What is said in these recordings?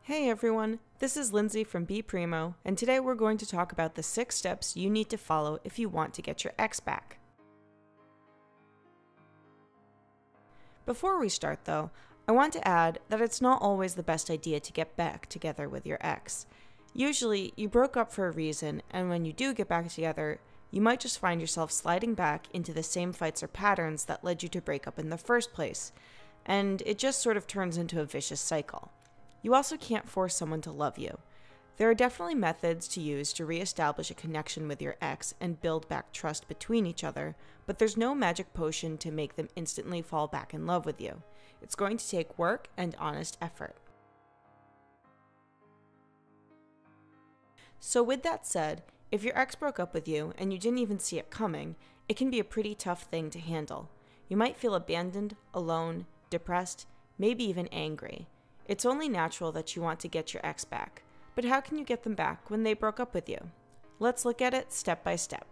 Hey everyone, this is Lindsay from BePrimo, and today we're going to talk about the 6 steps you need to follow if you want to get your ex back. Before we start though, I want to add that it's not always the best idea to get back together with your ex. Usually, you broke up for a reason, and when you do get back together, you might just find yourself sliding back into the same fights or patterns that led you to break up in the first place, and it just sort of turns into a vicious cycle. You also can't force someone to love you. There are definitely methods to use to reestablish a connection with your ex and build back trust between each other, but there's no magic potion to make them instantly fall back in love with you. It's going to take work and honest effort. So with that said, if your ex broke up with you and you didn't even see it coming, it can be a pretty tough thing to handle. You might feel abandoned, alone, depressed, maybe even angry. It's only natural that you want to get your ex back, but how can you get them back when they broke up with you? Let's look at it step by step.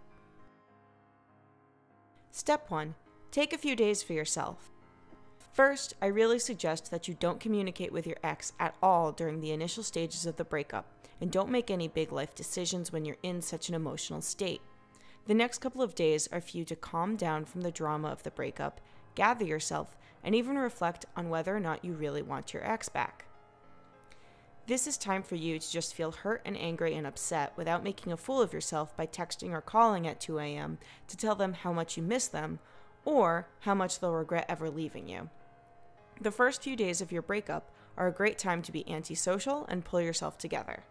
Step 1. Take a few days for yourself. First, I really suggest that you don't communicate with your ex at all during the initial stages of the breakup, and don't make any big life decisions when you're in such an emotional state. The next couple of days are for you to calm down from the drama of the breakup, gather yourself, and even reflect on whether or not you really want your ex back. This is time for you to just feel hurt and angry and upset without making a fool of yourself by texting or calling at 2 a.m. to tell them how much you miss them or how much they'll regret ever leaving you. The first few days of your breakup are a great time to be antisocial and pull yourself together.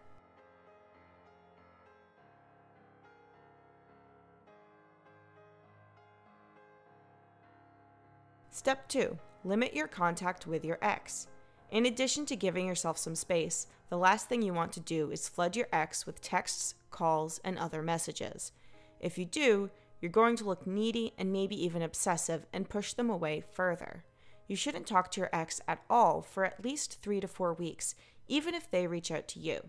Step 2. Limit your contact with your ex. In addition to giving yourself some space, the last thing you want to do is flood your ex with texts, calls, and other messages. If you do, you're going to look needy and maybe even obsessive and push them away further. You shouldn't talk to your ex at all for at least 3 to 4 weeks, even if they reach out to you.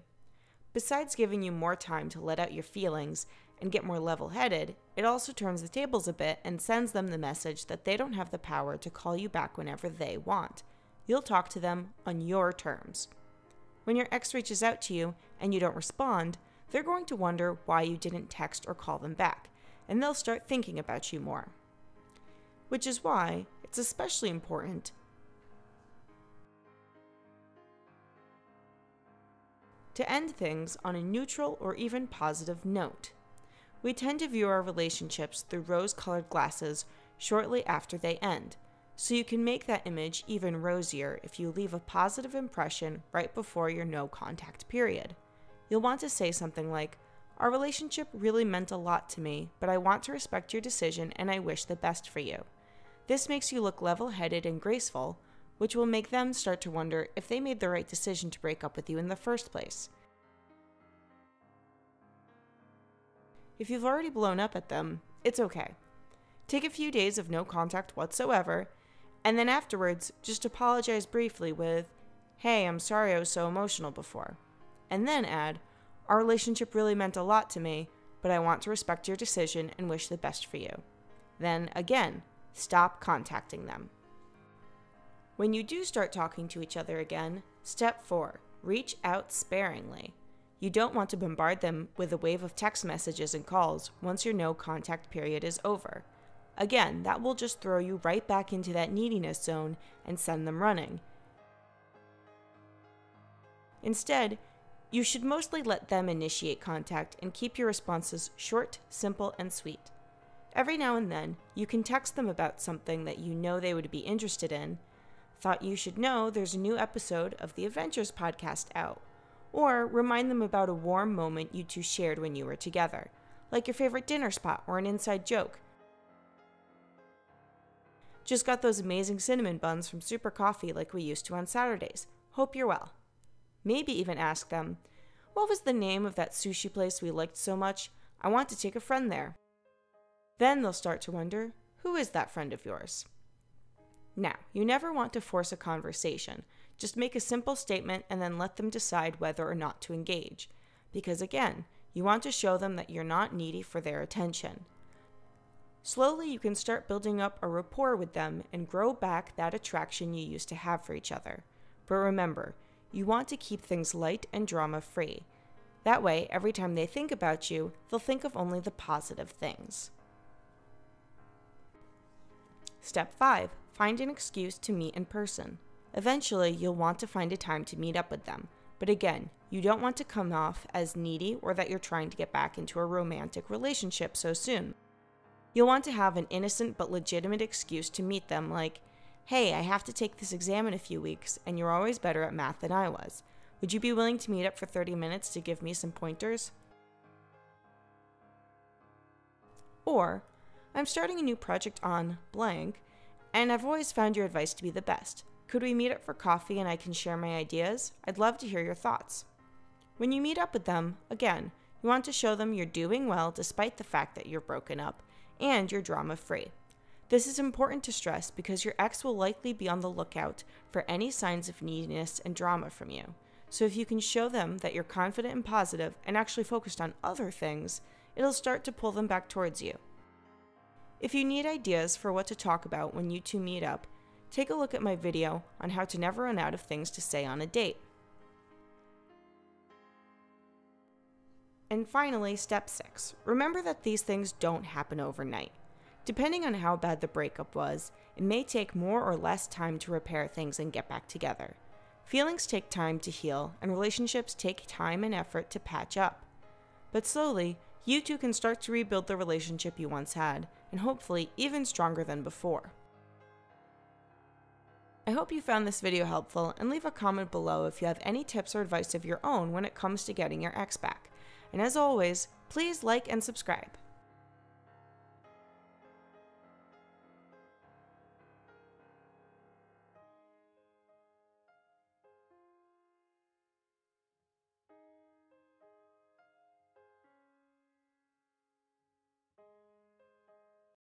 Besides giving you more time to let out your feelings and get more level-headed, it also turns the tables a bit and sends them the message that they don't have the power to call you back whenever they want. You'll talk to them on your terms. When your ex reaches out to you and you don't respond, they're going to wonder why you didn't text or call them back, and they'll start thinking about you more. Which is why it's especially important to end things on a neutral or even positive note. We tend to view our relationships through rose-colored glasses shortly after they end, so you can make that image even rosier if you leave a positive impression right before your no-contact period. You'll want to say something like, "Our relationship really meant a lot to me, but I want to respect your decision and I wish the best for you." This makes you look level-headed and graceful, which will make them start to wonder if they made the right decision to break up with you in the first place. If you've already blown up at them, it's okay. Take a few days of no contact whatsoever, and then afterwards, just apologize briefly with, "Hey, I'm sorry I was so emotional before." And then add, "Our relationship really meant a lot to me, but I want to respect your decision and wish the best for you." Then, again, stop contacting them. When you do start talking to each other again, step 4, reach out sparingly. You don't want to bombard them with a wave of text messages and calls once your no-contact period is over. Again, that will just throw you right back into that neediness zone and send them running. Instead, you should mostly let them initiate contact and keep your responses short, simple, and sweet. Every now and then, you can text them about something that you know they would be interested in. "Thought you should know there's a new episode of the Adventures podcast out." Or remind them about a warm moment you two shared when you were together, like your favorite dinner spot or an inside joke. "Just got those amazing cinnamon buns from Super Coffee like we used to on Saturdays. Hope you're well." Maybe even ask them, "What was the name of that sushi place we liked so much? I want to take a friend there." Then they'll start to wonder, who is that friend of yours? Now, you never want to force a conversation. Just make a simple statement and then let them decide whether or not to engage. Because again, you want to show them that you're not needy for their attention. Slowly, you can start building up a rapport with them and grow back that attraction you used to have for each other. But remember, you want to keep things light and drama-free. That way, every time they think about you, they'll think of only the positive things. Step 5. Find an excuse to meet in person. Eventually, you'll want to find a time to meet up with them, but again, you don't want to come off as needy or that you're trying to get back into a romantic relationship so soon. You'll want to have an innocent but legitimate excuse to meet them, like, "Hey, I have to take this exam in a few weeks, and you're always better at math than I was. Would you be willing to meet up for 30 minutes to give me some pointers?" Or, "I'm starting a new project on blank, and I've always found your advice to be the best. Could we meet up for coffee and I can share my ideas? I'd love to hear your thoughts." When you meet up with them, again, you want to show them you're doing well despite the fact that you're broken up, and you're drama-free. This is important to stress because your ex will likely be on the lookout for any signs of neediness and drama from you. So if you can show them that you're confident and positive and actually focused on other things, it'll start to pull them back towards you. If you need ideas for what to talk about when you two meet up, take a look at my video on how to never run out of things to say on a date. And finally, step 6. Remember that these things don't happen overnight. Depending on how bad the breakup was, it may take more or less time to repair things and get back together. Feelings take time to heal, and relationships take time and effort to patch up. But slowly, you two can start to rebuild the relationship you once had, and hopefully even stronger than before. I hope you found this video helpful, and leave a comment below if you have any tips or advice of your own when it comes to getting your ex back. And as always, please like and subscribe.